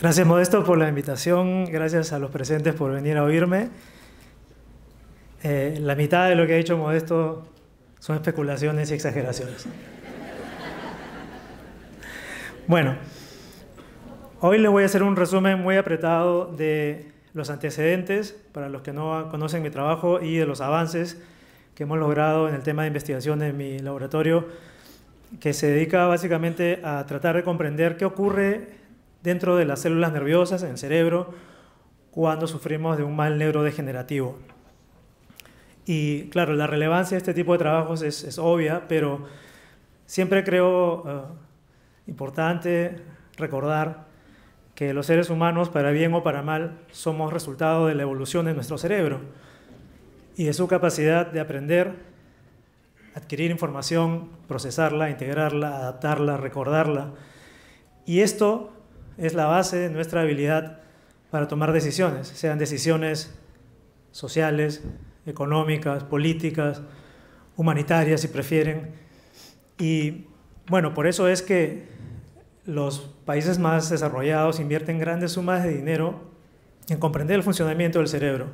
Gracias, Modesto, por la invitación. Gracias a los presentes por venir a oírme. La mitad de lo que ha dicho Modesto son especulaciones y exageraciones. Bueno, hoy les voy a hacer un resumen muy apretado de los antecedentes, para los que no conocen mi trabajo, y de los avances que hemos logrado en el tema de investigación en mi laboratorio, que se dedica básicamente a tratar de comprender qué ocurre dentro de las células nerviosas en el cerebro cuando sufrimos de un mal neurodegenerativo. Y claro, la relevancia de este tipo de trabajos es obvia, pero siempre creo importante recordar que los seres humanos, para bien o para mal, somos resultado de la evolución de nuestro cerebro y de su capacidad de aprender, adquirir información, procesarla, integrarla, adaptarla, recordarla. Y esto es la base de nuestra habilidad para tomar decisiones, sean decisiones sociales, económicas, políticas, humanitarias, si prefieren. Y bueno, por eso es que los países más desarrollados invierten grandes sumas de dinero en comprender el funcionamiento del cerebro.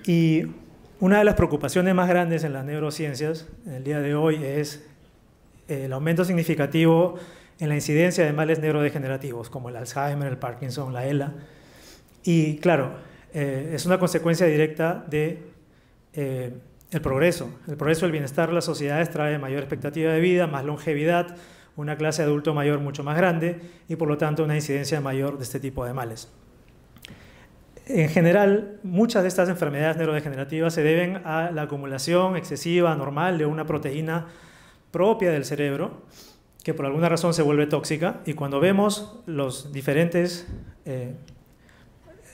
Y una de las preocupaciones más grandes en las neurociencias en el día de hoy es el aumento significativo en la incidencia de males neurodegenerativos, como el Alzheimer, el Parkinson, la ELA. Y claro, es una consecuencia directa de el progreso. El progreso del bienestar de las sociedades trae mayor expectativa de vida, más longevidad, una clase de adulto mayor mucho más grande y por lo tanto una incidencia mayor de este tipo de males. En general, muchas de estas enfermedades neurodegenerativas se deben a la acumulación excesiva, anormal, de una proteína propia del cerebro, que por alguna razón se vuelve tóxica, y cuando vemos los diferentes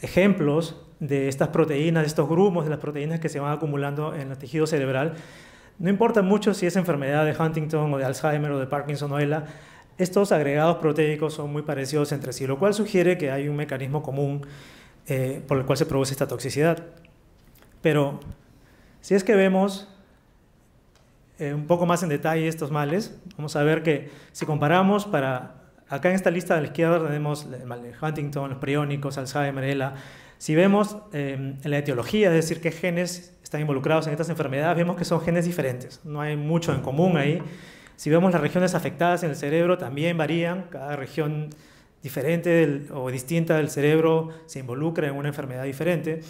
ejemplos de estas proteínas, de estos grumos de las proteínas que se van acumulando en el tejido cerebral, no importa mucho si es enfermedad de Huntington o de Alzheimer o de Parkinson o ELA, estos agregados proteicos son muy parecidos entre sí, lo cual sugiere que hay un mecanismo común por el cual se produce esta toxicidad. Pero si es que vemos un poco más en detalle estos males, vamos a ver que si comparamos acá en esta lista de la izquierda tenemos el mal de Huntington, los priónicos, Alzheimer, ELA. Si vemos en la etiología, es decir, qué genes están involucrados en estas enfermedades, vemos que son genes diferentes, no hay mucho en común ahí. Si vemos las regiones afectadas en el cerebro, también varían, cada región diferente o distinta del cerebro se involucra en una enfermedad diferente.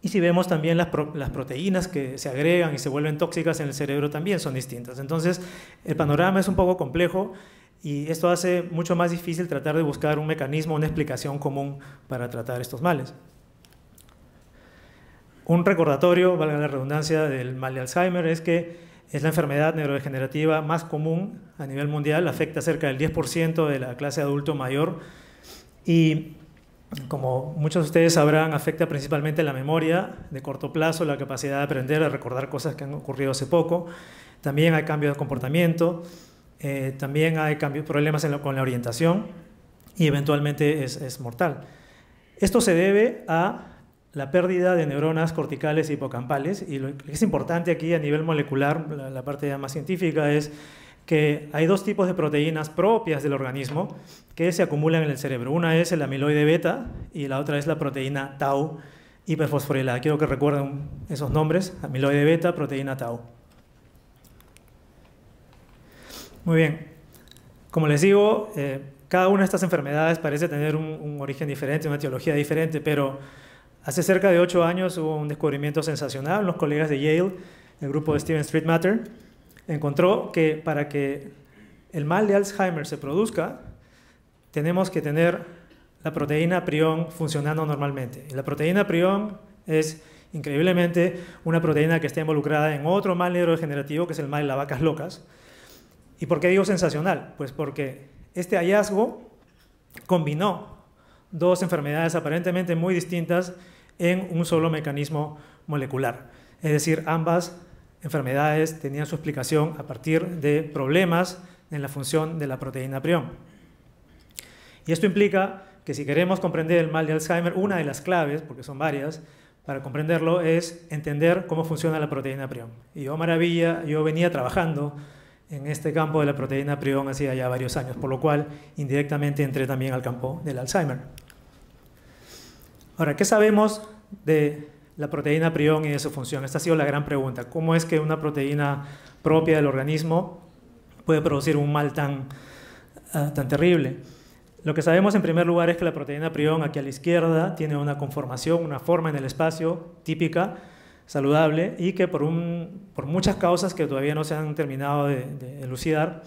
Y si vemos también las proteínas que se agregan y se vuelven tóxicas en el cerebro, también son distintas. Entonces, el panorama es un poco complejo y esto hace mucho más difícil tratar de buscar un mecanismo, una explicación común para tratar estos males. Un recordatorio, valga la redundancia, del mal de Alzheimer es que es la enfermedad neurodegenerativa más común a nivel mundial, afecta cerca del 10% de la clase adulto mayor y, como muchos de ustedes sabrán, afecta principalmente la memoria de corto plazo, la capacidad de aprender, de recordar cosas que han ocurrido hace poco. También hay cambios de comportamiento, también hay problemas con la orientación y eventualmente es mortal. Esto se debe a la pérdida de neuronas corticales e hipocampales, y lo que es importante aquí a nivel molecular, la parte ya más científica, es que hay dos tipos de proteínas propias del organismo que se acumulan en el cerebro. Una es el amiloide beta y la otra es la proteína tau hiperfosforilada. Quiero que recuerden esos nombres: amiloide beta, proteína tau. Muy bien, como les digo, cada una de estas enfermedades parece tener un origen diferente, una etiología diferente, pero hace cerca de 8 años hubo un descubrimiento sensacional. Los colegas de Yale, el grupo de Steven Streetmatter, encontró que para que el mal de Alzheimer se produzca, tenemos que tener la proteína prión funcionando normalmente. Y la proteína prión es, increíblemente, una proteína que está involucrada en otro mal neurodegenerativo, que es el mal de las vacas locas. ¿Y por qué digo sensacional? Pues porque este hallazgo combinó dos enfermedades aparentemente muy distintas en un solo mecanismo molecular. Es decir, ambas enfermedades tenían su explicación a partir de problemas en la función de la proteína prión. Y esto implica que si queremos comprender el mal de Alzheimer, una de las claves, porque son varias, para comprenderlo es entender cómo funciona la proteína prión. Y yo venía trabajando en este campo de la proteína prión hacía ya varios años, por lo cual indirectamente entré también al campo del Alzheimer. Ahora, ¿qué sabemos de la proteína prión y de su función? Esta ha sido la gran pregunta. ¿Cómo es que una proteína propia del organismo puede producir un mal tan terrible? Lo que sabemos en primer lugar es que la proteína prión aquí a la izquierda tiene una conformación, una forma en el espacio típica, saludable, y que por muchas causas que todavía no se han terminado de elucidar,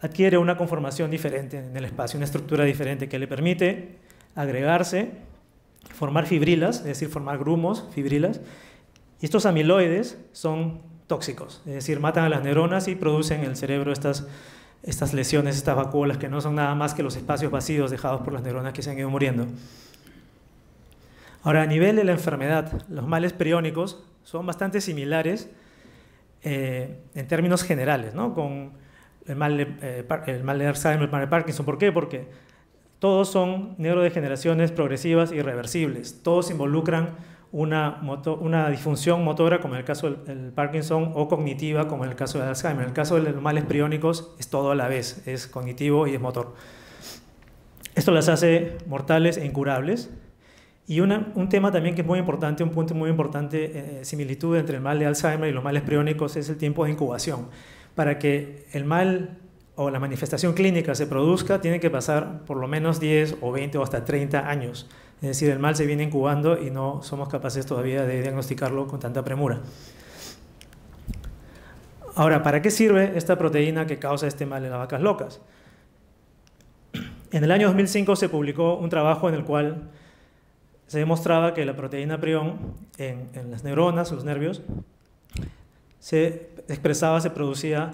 adquiere una conformación diferente en el espacio, una estructura diferente que le permite agregarse, formar fibrilas, es decir, formar grumos, fibrilas, y estos amiloides son tóxicos, es decir, matan a las neuronas y producen en el cerebro estas lesiones, estas vacuolas, que no son nada más que los espacios vacíos dejados por las neuronas que se han ido muriendo. Ahora, a nivel de la enfermedad, los males priónicos son bastante similares en términos generales, ¿no? Con el mal de Alzheimer, el mal de Parkinson. ¿Por qué? Porque todos son neurodegeneraciones progresivas y reversibles. Todos involucran una disfunción motora, como en el caso del Parkinson, o cognitiva, como en el caso del Alzheimer. En el caso de los males priónicos es todo a la vez, es cognitivo y es motor. Esto las hace mortales e incurables. Y un tema también que es muy importante, un punto muy importante, similitud entre el mal de Alzheimer y los males priónicos, es el tiempo de incubación. Para que el mal o la manifestación clínica se produzca, tiene que pasar por lo menos 10 o 20 o hasta 30 años. Es decir, el mal se viene incubando y no somos capaces todavía de diagnosticarlo con tanta premura. Ahora, ¿para qué sirve esta proteína que causa este mal en las vacas locas? En el año 2005 se publicó un trabajo en el cual se demostraba que la proteína prión en las neuronas, los nervios, se expresaba, se producía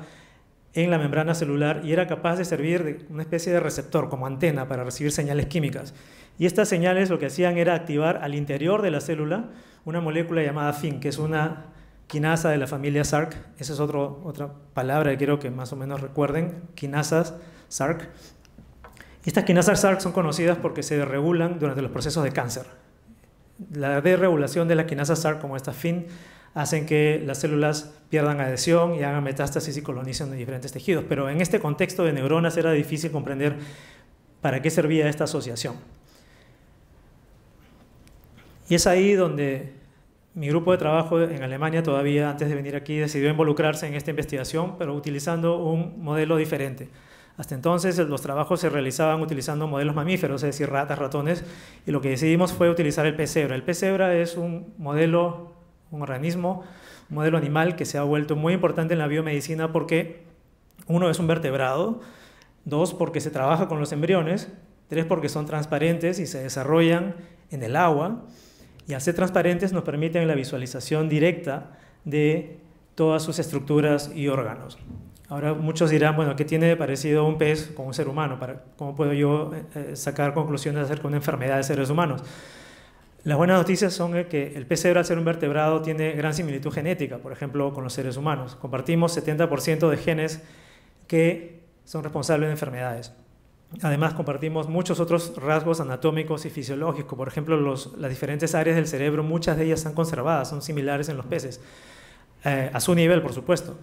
en la membrana celular y era capaz de servir de una especie de receptor, como antena, para recibir señales químicas. Y estas señales lo que hacían era activar al interior de la célula una molécula llamada FIN, que es una quinasa de la familia SRC. Esa es otra palabra que quiero que más o menos recuerden, quinasas SRC. Estas quinasas SRC son conocidas porque se desregulan durante los procesos de cáncer. La desregulación de las quinasas SRC, como esta FIN, hacen que las células pierdan adhesión y hagan metástasis y colonicen en diferentes tejidos. Pero en este contexto de neuronas era difícil comprender para qué servía esta asociación. Y es ahí donde mi grupo de trabajo en Alemania, todavía antes de venir aquí, decidió involucrarse en esta investigación, pero utilizando un modelo diferente. Hasta entonces los trabajos se realizaban utilizando modelos mamíferos, es decir, ratas, ratones, y lo que decidimos fue utilizar el pez cebra. El pez cebra es un modelo, un organismo, un modelo animal que se ha vuelto muy importante en la biomedicina porque, uno, es un vertebrado, dos, porque se trabaja con los embriones, tres, porque son transparentes y se desarrollan en el agua, y al ser transparentes nos permiten la visualización directa de todas sus estructuras y órganos. Ahora muchos dirán, bueno, ¿qué tiene de parecido un pez con un ser humano? ¿Cómo puedo yo sacar conclusiones acerca de una enfermedad de seres humanos? Las buenas noticias son que el pez cebra, al ser un vertebrado, tiene gran similitud genética, por ejemplo, con los seres humanos. Compartimos 70% de genes que son responsables de enfermedades. Además, compartimos muchos otros rasgos anatómicos y fisiológicos. Por ejemplo, las diferentes áreas del cerebro, muchas de ellas están conservadas, son similares en los peces, a su nivel, por supuesto.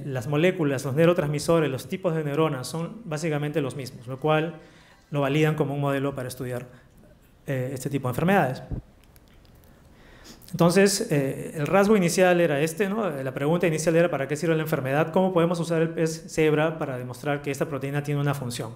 Las moléculas, los neurotransmisores, los tipos de neuronas son básicamente los mismos, lo cual lo validan como un modelo para estudiar este tipo de enfermedades. Entonces, el rasgo inicial era este, ¿no? La pregunta inicial era ¿para qué sirve la enfermedad? ¿Cómo podemos usar el pez cebra para demostrar que esta proteína tiene una función?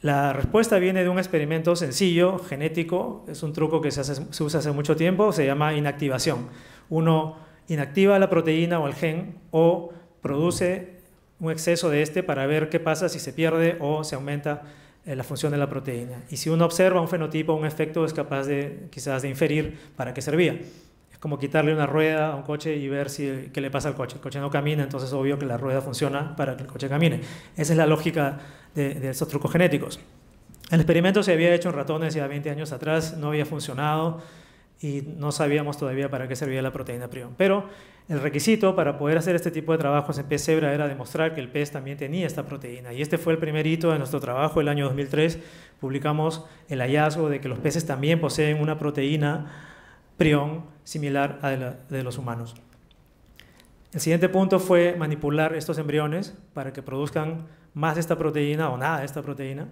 La respuesta viene de un experimento sencillo, genético, es un truco que se usa hace mucho tiempo, se llama inactivación. Uno inactiva la proteína o el gen o produce un exceso de este para ver qué pasa si se pierde o se aumenta la función de la proteína. Y si uno observa un fenotipo, un efecto, es capaz de quizás de inferir para qué servía. Es como quitarle una rueda a un coche y ver qué le pasa al coche. El coche no camina, entonces es obvio que la rueda funciona para que el coche camine. Esa es la lógica de esos trucos genéticos. El experimento se había hecho en ratones ya 20 años atrás, no había funcionado y no sabíamos todavía para qué servía la proteína prión. Pero el requisito para poder hacer este tipo de trabajos en pez cebra era demostrar que el pez también tenía esta proteína. Y este fue el primer hito de nuestro trabajo. El año 2003 publicamos el hallazgo de que los peces también poseen una proteína prión similar a la de los humanos. El siguiente punto fue manipular estos embriones para que produzcan más de esta proteína o nada de esta proteína.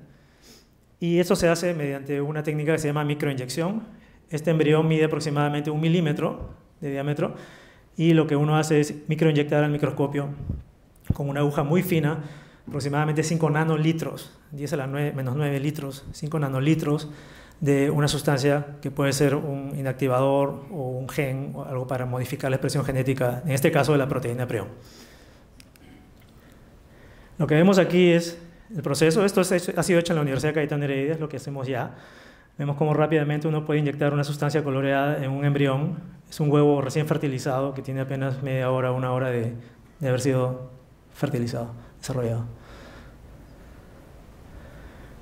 Y eso se hace mediante una técnica que se llama microinyección. Este embrión mide aproximadamente 1 milímetro de diámetro y lo que uno hace es microinyectar al microscopio con una aguja muy fina, aproximadamente 5 nanolitros, 10 a la 9 litros, 5 nanolitros de una sustancia que puede ser un inactivador o un gen o algo para modificar la expresión genética, en este caso de la proteína prión. Lo que vemos aquí es el proceso. Esto ha sido hecho en la Universidad Cayetano Heredia, es lo que hacemos ya. Vemos cómo rápidamente uno puede inyectar una sustancia coloreada en un embrión. Es un huevo recién fertilizado que tiene apenas media hora, 1 hora de haber sido fertilizado, desarrollado.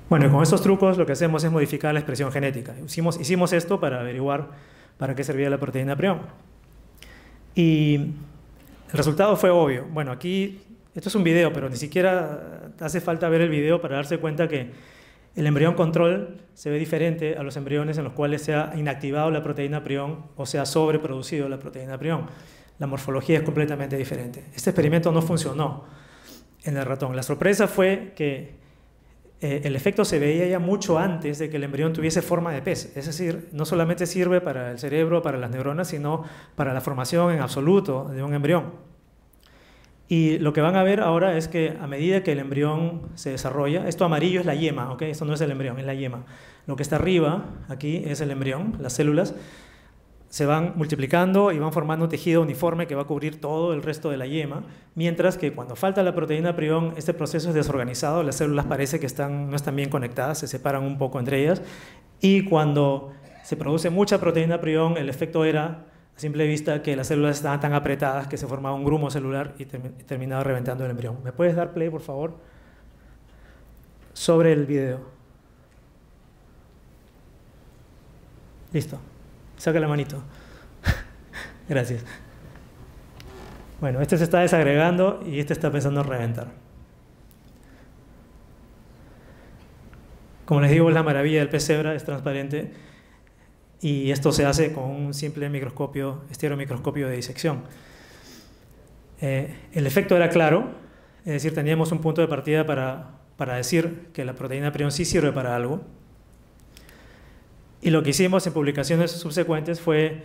Bueno, y con estos trucos lo que hacemos es modificar la expresión genética. Hicimos esto para averiguar para qué servía la proteína prión. Y el resultado fue obvio. Bueno, aquí, esto es un video, pero ni siquiera hace falta ver el video para darse cuenta que el embrión control se ve diferente a los embriones en los cuales se ha inactivado la proteína prión o se ha sobreproducido la proteína prión. La morfología es completamente diferente. Este experimento no funcionó en el ratón. La sorpresa fue que el efecto se veía ya mucho antes de que el embrión tuviese forma de pez. Es decir, no solamente sirve para el cerebro, para las neuronas, sino para la formación en absoluto de un embrión. Y lo que van a ver ahora es que a medida que el embrión se desarrolla, esto amarillo es la yema, ¿ok? Esto no es el embrión, es la yema. Lo que está arriba, aquí, es el embrión, las células se van multiplicando y van formando un tejido uniforme que va a cubrir todo el resto de la yema, mientras que cuando falta la proteína prión, este proceso es desorganizado, las células parece que no están bien conectadas, se separan un poco entre ellas, y cuando se produce mucha proteína prión, el efecto era, a simple vista, que las células estaban tan apretadas que se formaba un grumo celular y terminaba reventando el embrión. ¿Me puedes dar play, por favor? Sobre el video. Listo. Saca la manito. Gracias. Bueno, este se está desagregando y este está pensando en reventar. Como les digo, es la maravilla del pez cebra, es transparente y esto se hace con un simple microscopio, estereomicroscopio de disección. El efecto era claro, es decir, teníamos un punto de partida para decir que la proteína prión sí sirve para algo. Y lo que hicimos en publicaciones subsecuentes fue,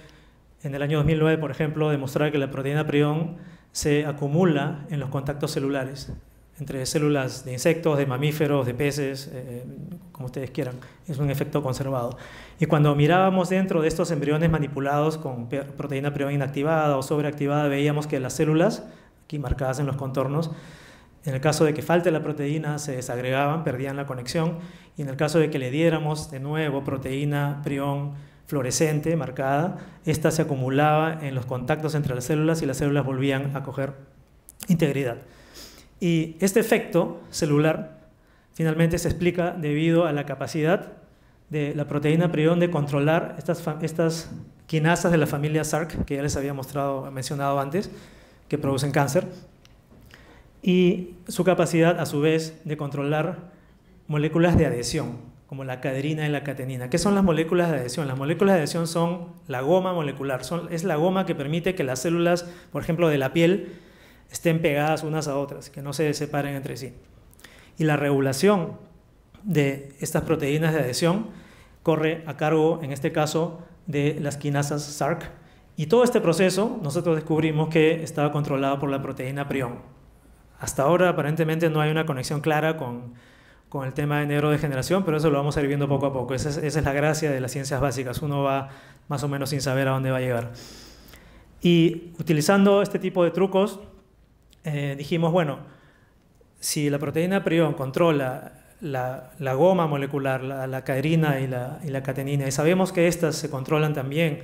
en el año 2009, por ejemplo, demostrar que la proteína prión se acumula en los contactos celulares, entre células de insectos, de mamíferos, de peces, como ustedes quieran. Es un efecto conservado. Y cuando mirábamos dentro de estos embriones manipulados con proteína prión inactivada o sobreactivada, veíamos que las células, aquí marcadas en los contornos, en el caso de que falte la proteína, se desagregaban, perdían la conexión, y en el caso de que le diéramos de nuevo proteína prión fluorescente, marcada, esta se acumulaba en los contactos entre las células y las células volvían a coger integridad. Y este efecto celular finalmente se explica debido a la capacidad de la proteína prión de controlar estas quinasas de la familia SRC, que ya les había mencionado antes, que producen cáncer, y su capacidad, a su vez, de controlar moléculas de adhesión, como la cadherina y la catenina. ¿Qué son las moléculas de adhesión? Las moléculas de adhesión son la goma molecular, es la goma que permite que las células, por ejemplo, de la piel, estén pegadas unas a otras, que no se separen entre sí. Y la regulación de estas proteínas de adhesión corre a cargo, en este caso, de las quinasas SRC. Y todo este proceso, nosotros descubrimos que estaba controlado por la proteína prión. Hasta ahora, aparentemente, no hay una conexión clara con el tema de neurodegeneración, pero eso lo vamos a ir viendo poco a poco. Esa es la gracia de las ciencias básicas. Uno va más o menos sin saber a dónde va a llegar. Y utilizando este tipo de trucos, dijimos, bueno, si la proteína prión controla la goma molecular, la cadherina y la catenina, y sabemos que estas se controlan también,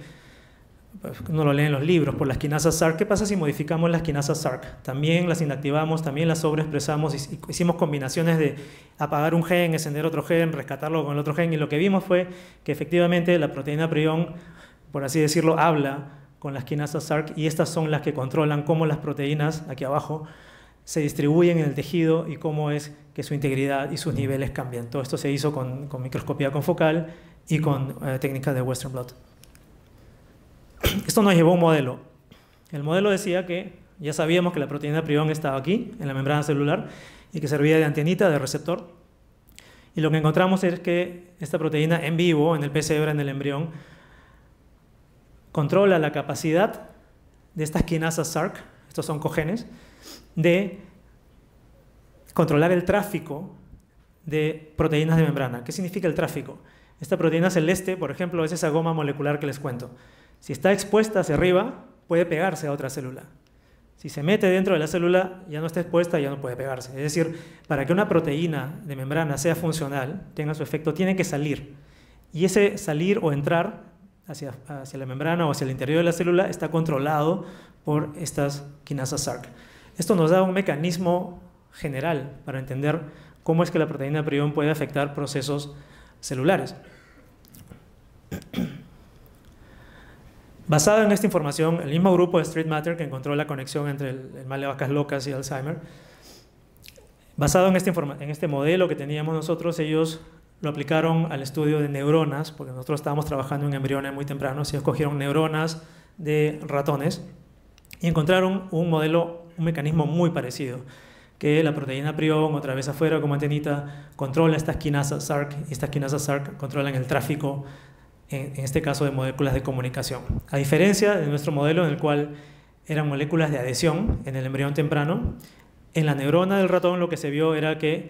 uno lo lee en los libros, por las quinasas SRC. ¿Qué pasa si modificamos las quinasas SRC? También las inactivamos, también las sobreexpresamos, hicimos combinaciones de apagar un gen, encender otro gen, rescatarlo con el otro gen, y lo que vimos fue que efectivamente la proteína prión, por así decirlo, habla con las quinasas SRC, y estas son las que controlan cómo las proteínas, aquí abajo, se distribuyen en el tejido y cómo es que su integridad y sus niveles cambian. Todo esto se hizo con microscopía confocal y con técnicas de Western blot. Esto nos llevó a un modelo. El modelo decía que Ya sabíamos que la proteína prión estaba aquí, en la membrana celular, y que servía de antenita, de receptor. Y lo que encontramos es que esta proteína en vivo, en el pez cebra, en el embrión, controla la capacidad de estas quinasas SRC, estos oncogenes, de controlar el tráfico de proteínas de membrana. ¿Qué significa el tráfico? Esta proteína celeste, por ejemplo, es esa goma molecular que les cuento. Si está expuesta hacia arriba, puede pegarse a otra célula. Si se mete dentro de la célula, ya no está expuesta, ya no puede pegarse. Es decir, para que una proteína de membrana sea funcional, tenga su efecto, tiene que salir. Y ese salir o entrar hacia la membrana o hacia el interior de la célula está controlado por estas quinasas SRC. Esto nos da un mecanismo general para entender cómo es que la proteína prión puede afectar procesos celulares. Basado en esta información, el mismo grupo de Street Matter que encontró la conexión entre el mal de vacas locas y Alzheimer, basado en este modelo que teníamos nosotros, ellos lo aplicaron al estudio de neuronas, porque nosotros estábamos trabajando en embriones muy tempranos, y ellos cogieron neuronas de ratones y encontraron un modelo, un mecanismo muy parecido, que la proteína prión, otra vez afuera como antenita, controla estas quinasas SRC, y estas quinasas SRC controlan el tráfico, en este caso de moléculas de comunicación. A diferencia de nuestro modelo en el cual eran moléculas de adhesión en el embrión temprano, en la neurona del ratón lo que se vio era que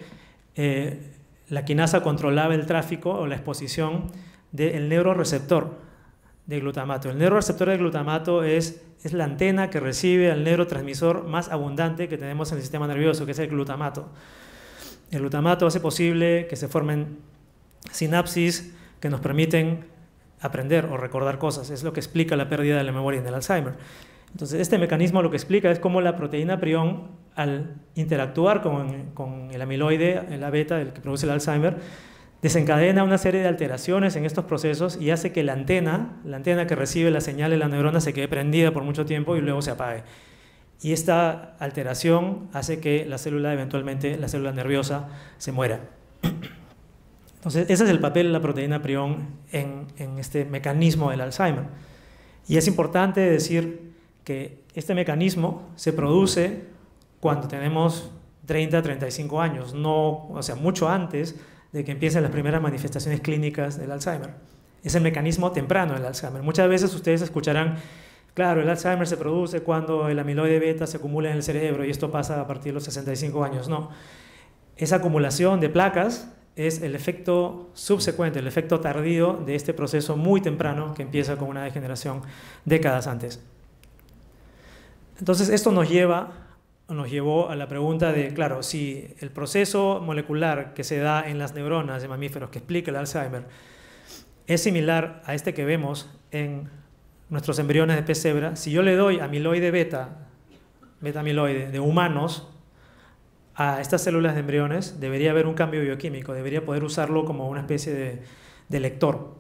la quinasa controlaba el tráfico o la exposición del neuroreceptor de glutamato. El neuroreceptor de glutamato es la antena que recibe al neurotransmisor más abundante que tenemos en el sistema nervioso, que es el glutamato. El glutamato hace posible que se formen sinapsis que nos permiten aprender o recordar cosas. Es lo que explica la pérdida de la memoria en el Alzheimer. Entonces, este mecanismo lo que explica es cómo la proteína prión, al interactuar con el amiloide, la beta, el que produce el Alzheimer, desencadena una serie de alteraciones en estos procesos y hace que la antena que recibe la señal de la neurona se quede prendida por mucho tiempo y luego se apague. Y esta alteración hace que la célula, eventualmente, la célula nerviosa, se muera. Entonces, ese es el papel de la proteína prión en este mecanismo del Alzheimer. Y es importante decir que este mecanismo se produce cuando tenemos 30, 35 años, o sea, mucho antes de que empiecen las primeras manifestaciones clínicas del Alzheimer. Es el mecanismo temprano del Alzheimer. Muchas veces ustedes escucharán, claro, el Alzheimer se produce cuando el amiloide beta se acumula en el cerebro y esto pasa a partir de los 65 años. No, esa acumulación de placas es el efecto subsecuente, el efecto tardío de este proceso muy temprano que empieza con una degeneración décadas antes. Entonces, esto nos llevó a la pregunta de, claro, si el proceso molecular que se da en las neuronas de mamíferos que explica el Alzheimer es similar a este que vemos en nuestros embriones de pez cebra, si yo le doy amiloide beta-amiloide de humanos a estas células de embriones, debería haber un cambio bioquímico, debería poder usarlo como una especie de lector.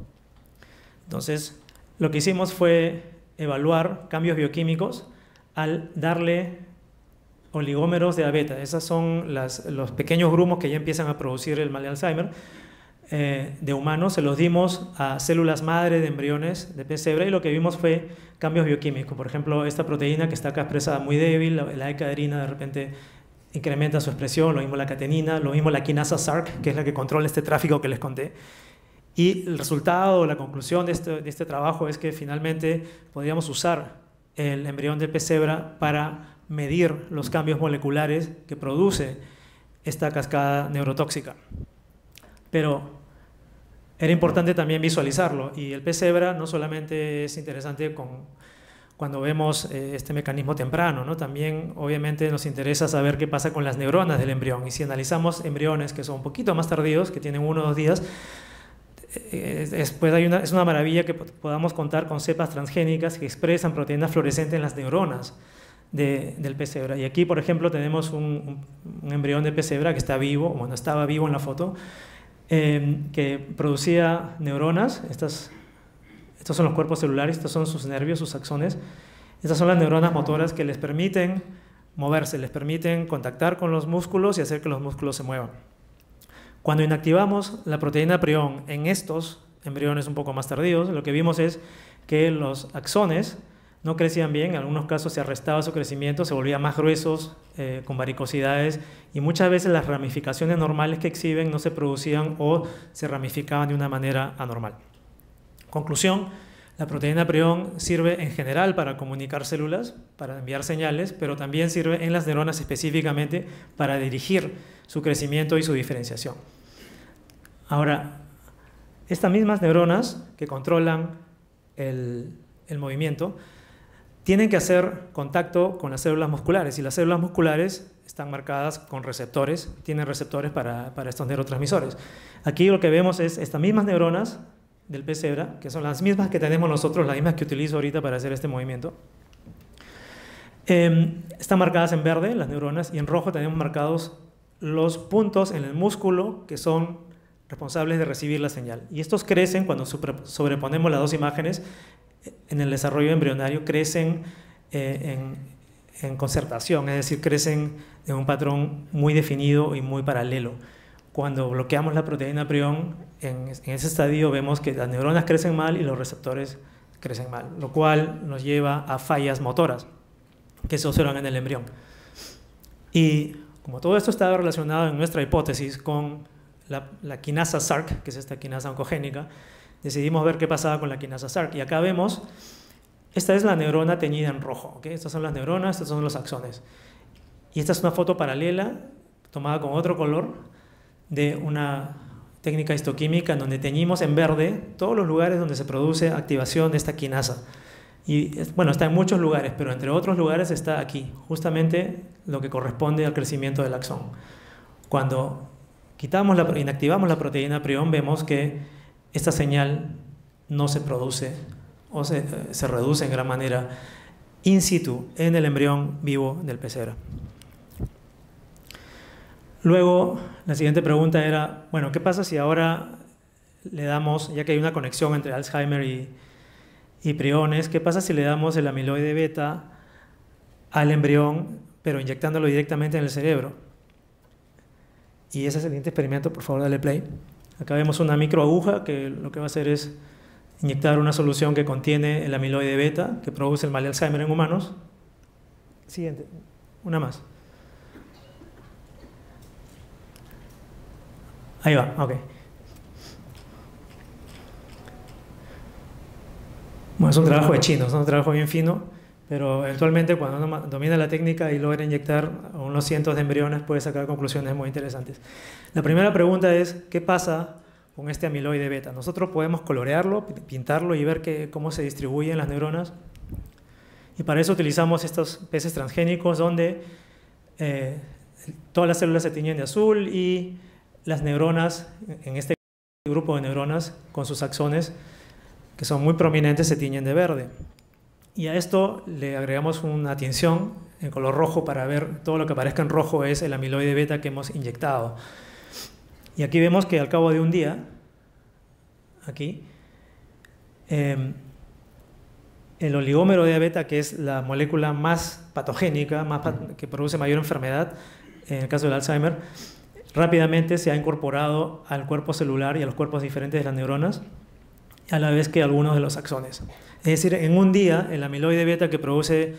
Entonces, lo que hicimos fue evaluar cambios bioquímicos al darle oligómeros de A beta. Esos son los pequeños grumos que ya empiezan a producir el mal de Alzheimer. De humanos se los dimos a células madre de embriones de pez cebra y lo que vimos fue cambios bioquímicos. Por ejemplo, esta proteína que está acá expresada muy débil, la E-caderina de repente incrementa su expresión, lo mismo la catenina, lo mismo la quinasa SRC, que es la que controla este tráfico que les conté. Y el resultado, la conclusión de este trabajo es que finalmente podríamos usar el embrión de pez cebra para medir los cambios moleculares que produce esta cascada neurotóxica. Pero era importante también visualizarlo, y el pez cebra no solamente es interesante cuando vemos este mecanismo temprano, ¿no? También obviamente nos interesa saber qué pasa con las neuronas del embrión, y si analizamos embriones que son un poquito más tardíos, que tienen 1 o 2 días, es una maravilla que podamos contar con cepas transgénicas que expresan proteínas fluorescentes en las neuronas del pez cebra. Y aquí, por ejemplo, tenemos un embrión de pez cebra que está vivo, bueno, estaba vivo en la foto, que producía neuronas. Estos son los cuerpos celulares, estos son sus nervios, sus axones. Estas son las neuronas motoras que les permiten moverse, les permiten contactar con los músculos y hacer que los músculos se muevan. Cuando inactivamos la proteína prión en estos embriones un poco más tardíos, lo que vimos es que los axones no crecían bien, en algunos casos se arrestaba su crecimiento, se volvían más gruesos, con varicosidades, y muchas veces las ramificaciones normales que exhiben no se producían o se ramificaban de una manera anormal. Conclusión: la proteína prion sirve en general para comunicar células, para enviar señales, pero también sirve en las neuronas específicamente para dirigir su crecimiento y su diferenciación. Ahora, estas mismas neuronas que controlan el movimiento tienen que hacer contacto con las células musculares, y las células musculares están marcadas con receptores, tienen receptores para estos neurotransmisores. Aquí lo que vemos es estas mismas neuronas del pez cebra, que son las mismas que tenemos nosotros, las mismas que utilizo ahorita para hacer este movimiento. Están marcadas en verde las neuronas, y en rojo tenemos marcados los puntos en el músculo que son responsables de recibir la señal. Y estos crecen cuando sobreponemos las dos imágenes. En el desarrollo embrionario crecen en concertación, es decir, crecen en un patrón muy definido y muy paralelo. Cuando bloqueamos la proteína prion, en ese estadio vemos que las neuronas crecen mal y los receptores crecen mal, lo cual nos lleva a fallas motoras que se observan en el embrión. Y como todo esto está relacionado en nuestra hipótesis con la quinasa Src, que es esta quinasa oncogénica, decidimos ver qué pasaba con la quinasa Src. Y acá vemos, esta es la neurona teñida en rojo, ¿okay? Estas son las neuronas, estos son los axones. Y esta es una foto paralela tomada con otro color de una técnica histoquímica en donde teñimos en verde todos los lugares donde se produce activación de esta quinasa. Y bueno, está en muchos lugares, pero entre otros lugares está aquí, justamente lo que corresponde al crecimiento del axón. Cuando inactivamos la proteína prion, vemos que esta señal no se produce o se reduce en gran manera in situ en el embrión vivo del pez cebra. Luego, la siguiente pregunta era, bueno, ¿qué pasa si ahora le damos, ya que hay una conexión entre Alzheimer y priones, qué pasa si le damos el amiloide beta al embrión, pero inyectándolo directamente en el cerebro? Y ese es el siguiente experimento, por favor, dale play. Acá vemos una microaguja que lo que va a hacer es inyectar una solución que contiene el amiloide beta, que produce el mal de Alzheimer en humanos. Siguiente, una más. Ahí va, ok. Bueno, es un trabajo de chinos, es un trabajo bien fino, pero eventualmente cuando uno domina la técnica y logra inyectar a unos cientos de embriones puede sacar conclusiones muy interesantes. La primera pregunta es, ¿qué pasa con este amiloide beta? Nosotros podemos colorearlo, pintarlo y ver cómo se distribuyen las neuronas. Y para eso utilizamos estos peces transgénicos donde todas las células se tiñen de azul y las neuronas, en este grupo de neuronas con sus axones, que son muy prominentes, se tiñen de verde. Y a esto le agregamos una tinción en color rojo para ver todo lo que aparezca en rojo es el amiloide beta que hemos inyectado. Y aquí vemos que al cabo de un día, aquí, el oligómero de beta, que es la molécula más patogénica, que produce mayor enfermedad, en el caso del Alzheimer, rápidamente se ha incorporado al cuerpo celular y a los cuerpos diferentes de las neuronas, a la vez que algunos de los axones. Es decir, en un día, el amiloide beta que produce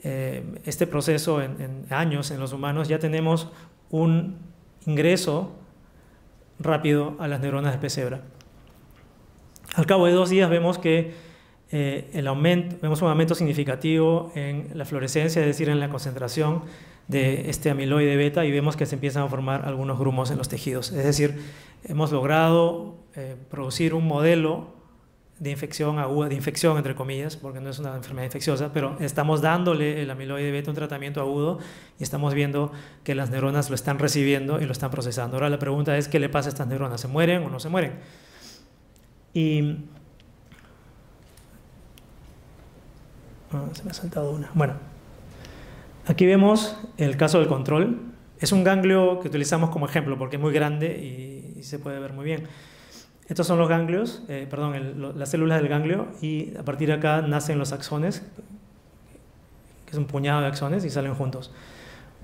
este proceso en años en los humanos, ya tenemos un ingreso rápido a las neuronas del pez cebra. Al cabo de 2 días vemos que vemos un aumento significativo en la fluorescencia, es decir, en la concentración de este amiloide beta, y vemos que se empiezan a formar algunos grumos en los tejidos. Es decir, hemos logrado producir un modelo de infección aguda, de infección entre comillas, porque no es una enfermedad infecciosa, pero estamos dándole el amiloide beta un tratamiento agudo y estamos viendo que las neuronas lo están recibiendo y lo están procesando. Ahora la pregunta es, ¿qué le pasa a estas neuronas? ¿Se mueren o no se mueren? Y se me ha saltado una. Bueno, aquí vemos el caso del control. Es un ganglio que utilizamos como ejemplo porque es muy grande y se puede ver muy bien. Estos son los ganglios, las células del ganglio, y a partir de acá nacen los axones, que es un puñado de axones y salen juntos.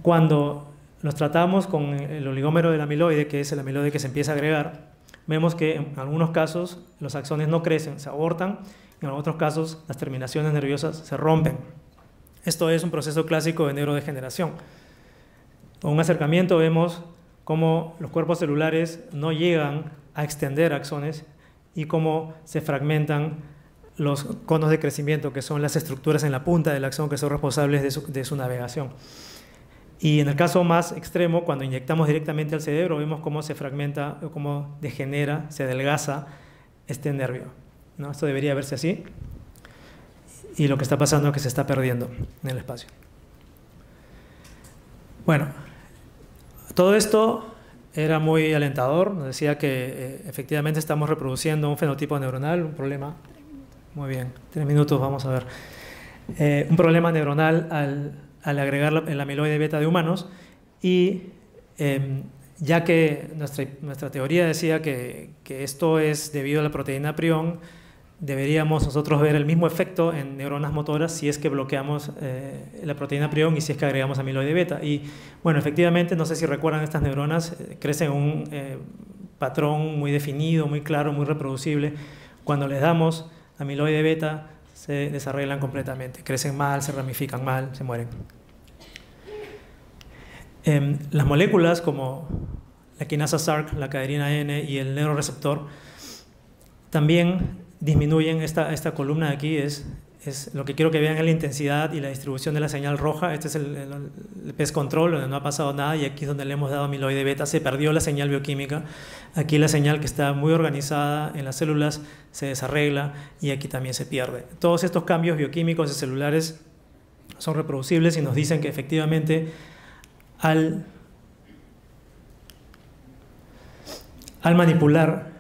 Cuando los tratamos con el oligómero del amiloide, que es el amiloide que se empieza a agregar, vemos que en algunos casos los axones no crecen, se abortan En otros casos, las terminaciones nerviosas se rompen. Esto es un proceso clásico de neurodegeneración. Con un acercamiento vemos cómo los cuerpos celulares no llegan a extender axones y cómo se fragmentan los conos de crecimiento, que son las estructuras en la punta del axón que son responsables de su navegación. Y en el caso más extremo, cuando inyectamos directamente al cerebro, vemos cómo se fragmenta, o cómo degenera, se adelgaza este nervio, ¿no? Esto debería verse así. Y lo que está pasando es que se está perdiendo en el espacio. Bueno, todo esto era muy alentador. Nos decía que efectivamente estamos reproduciendo un fenotipo neuronal, un problema. Muy bien, 3 minutos, vamos a ver. Un problema neuronal al agregar el amiloide beta de humanos, y ya que nuestra teoría decía que esto es debido a la proteína prión, deberíamos nosotros ver el mismo efecto en neuronas motoras si es que bloqueamos la proteína prión y si es que agregamos amiloide beta. Y bueno, efectivamente, no sé si recuerdan, estas neuronas crecen en un patrón muy definido, muy claro, muy reproducible. Cuando les damos amiloide beta, se desarreglan completamente, crecen mal, se ramifican mal, se mueren. Las moléculas como la quinasa Src, la caderina N y el neuroreceptor también disminuyen. Esta columna de aquí es lo que quiero que vean, es la intensidad y la distribución de la señal roja. Este es el PES control, donde no ha pasado nada, y aquí es donde le hemos dado amiloide beta. Se perdió la señal bioquímica. Aquí la señal, que está muy organizada en las células, se desarregla, y aquí también se pierde. Todos estos cambios bioquímicos y celulares son reproducibles y nos dicen que efectivamente al manipular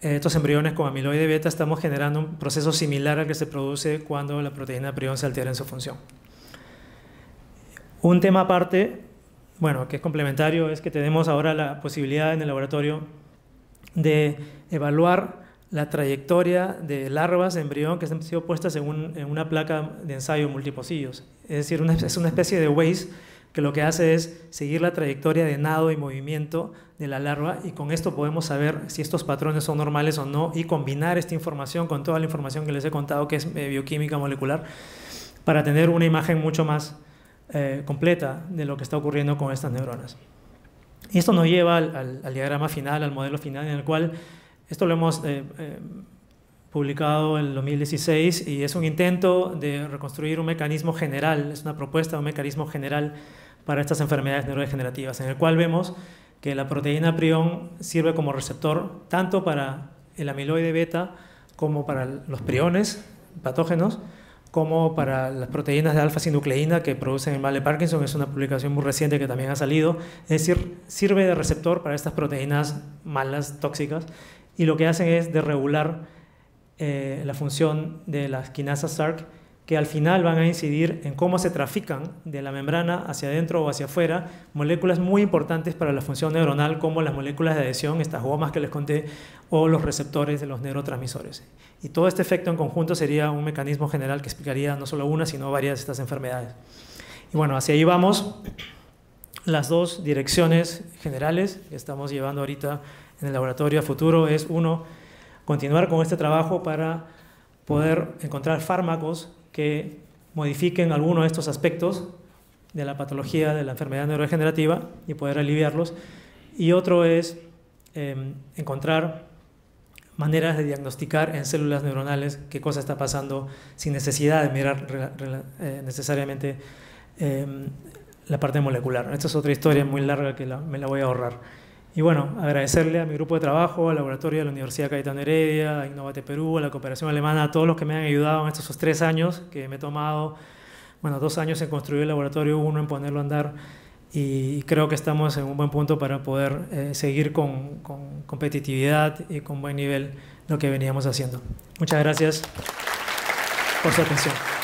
estos embriones con amiloide beta estamos generando un proceso similar al que se produce cuando la proteína prión se altera en su función. Un tema aparte, bueno, que es complementario, es que tenemos ahora la posibilidad en el laboratorio de evaluar la trayectoria de larvas de embrión que han sido puestas en una placa de ensayo multipocillos. Es decir, es una especie de Waze que lo que hace es seguir la trayectoria de nado y movimiento de la larva, y con esto podemos saber si estos patrones son normales o no, y combinar esta información con toda la información que les he contado, que es bioquímica molecular, para tener una imagen mucho más completa de lo que está ocurriendo con estas neuronas. Y esto nos lleva al diagrama final, al modelo final, en el cual esto lo hemos publicado en el 2016, y es un intento de reconstruir un mecanismo general, es una propuesta de un mecanismo general para estas enfermedades neurodegenerativas, en el cual vemos que la proteína prión sirve como receptor tanto para el amiloide beta como para los priones patógenos, como para las proteínas de alfa-sinucleína que producen el mal de Parkinson. Es una publicación muy reciente que también ha salido. Es decir, sirve de receptor para estas proteínas malas, tóxicas, y lo que hacen es desregular la función de las quinasas Src, que al final van a incidir en cómo se trafican de la membrana hacia adentro o hacia afuera moléculas muy importantes para la función neuronal, como las moléculas de adhesión, estas gomas que les conté, o los receptores de los neurotransmisores. Y todo este efecto en conjunto sería un mecanismo general que explicaría no solo una, sino varias de estas enfermedades. Y bueno, hacia ahí vamos. Las dos direcciones generales que estamos llevando ahorita en el laboratorio a futuro es, uno, continuar con este trabajo para poder encontrar fármacos que modifiquen algunos de estos aspectos de la patología de la enfermedad neurodegenerativa y poder aliviarlos. Y otro es encontrar maneras de diagnosticar en células neuronales qué cosa está pasando sin necesidad de mirar necesariamente la parte molecular. Esta es otra historia muy larga que me la voy a ahorrar. Y bueno, agradecerle a mi grupo de trabajo, al laboratorio de la Universidad Cayetano Heredia, a Innovate Perú, a la Cooperación Alemana, a todos los que me han ayudado en estos 3 años que me he tomado. Bueno, 2 años en construir el laboratorio, 1 en ponerlo a andar, y creo que estamos en un buen punto para poder seguir con competitividad y con buen nivel lo que veníamos haciendo. Muchas gracias por su atención.